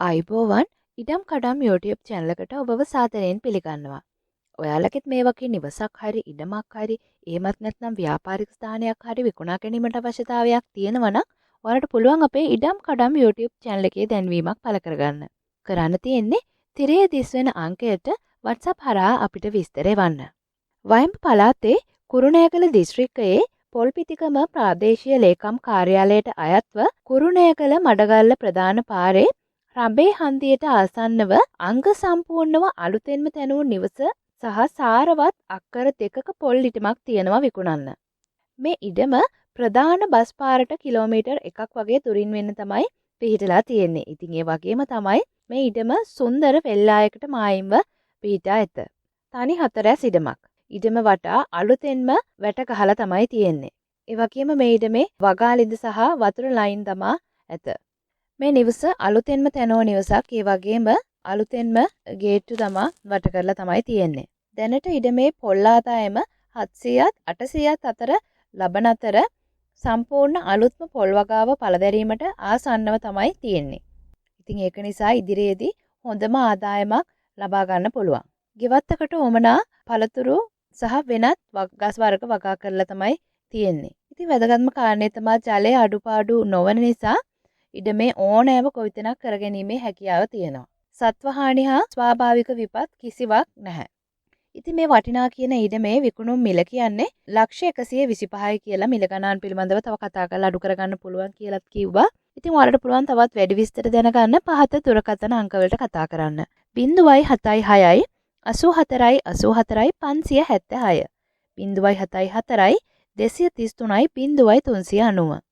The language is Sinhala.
අයිබෝවන් ඉඩම් කඩම් YouTube channel එකට ඔබව සාදරයෙන් පිළිගන්නවා. ඔයාලගෙත් මේ වගේ නිවසක් හරි ඉඩමක් හරි එහෙමත් නැත්නම් ව්‍යාපාරික ස්ථානයක් හරි විකුණා ගැනීමට අවශ්‍යතාවයක් තියෙනවා නම් ඔයාලට පුළුවන් අපේ ඉඩම් කඩම් YouTube channel එකේ දැන්වීමක් පළ කරගන්න. කරන්න තියෙන්නේ තිරයේ දිස්වෙන අංකයට WhatsApp හරහා අපිට විස්තර එවන්න. වයඹ පළාතේ කුරුණෑගල දිස්ත්‍රික්කයේ පොල්පිටිකම ප්‍රාදේශීය ලේකම් කාර්යාලයට අයත්ව කුරුණෑගල මඩගල්ල ප්‍රධාන පාරේ රඹේ හන්දියට ආසන්නව අංග සම්පූර්ණව අලුතෙන්ම තැනූ නිවස සහ සාරවත් අක්කර 2ක පොල් ඉඩමක් තියෙනවා විකුණන්න. මේ ඉඩම ප්‍රධාන බස් පාරට කිලෝමීටර් 1ක් වගේ දුරින් වෙන්න තමයි පිහිටලා තියෙන්නේ. ඉතින් ඒ වගේම තමයි මේ ඉඩම සුන්දර වෙල්ලායකට මායිම්ව පිහිටා ඇත. තනි 4 ඉඩමක්. ඉඩම වටා අලුතෙන්ම වැට ගහලා තමයි තියෙන්නේ. ඒ වගේම මේ ඉඩමේ වගාලිඳ සහ වතුර ලයින් තමා ඇත. මේ නිවස අලුතෙන්ම තැනෝ නිවසක්. ඒ වගේම අලුතෙන්ම ගේට්ටු තමා වට කරලා තමයි තියෙන්නේ. දැනට ඉඩමේ පොල් ආදායම 700ත් 800ත් අතර ලබන අතර සම්පූර්ණ අලුත්ම පොල් වගාව පළදැරීමට ආසන්නව තමයි තියෙන්නේ. ඉතින් ඒක නිසා ඉදිරියේදී හොඳම ආදායමක් ලබා ගන්න පුළුවන්. ගෙවත්තකට ඕමනා පළතුරු සහ වෙනත් ගස් වර්ග වගා කරලා තමයි තියෙන්නේ. ඉතින් වැදගත්ම කාරණේ තමයි ජලයේ අඩුපාඩු නොවන නිසා ඉඩමේ ඕනෑම කොවිතනක් කරගැනීමේ හැකියාව තියෙනවා. සත්වහානි හා ස්වාභාවික විපත් කිසිවක් නැහැ. ඉතින් මේ වටිනා කියන ඉඩමේ විකුණුම් මිල කියන්නේ ලක්ෂ 125යි කියලා මිල ගණන් පිළිබඳව තව කතා කරලා අඩු කරගන්න පුළුවන් කියලාත් කිව්වා. ඉතින් ඔයාලට පුළුවන් තවත් වැඩි විස්තර දැනගන්න පහත දුරකථන අංක වලට කතා කරන්න. 076යි 84යි 84යි 576 074යි 233යි 0390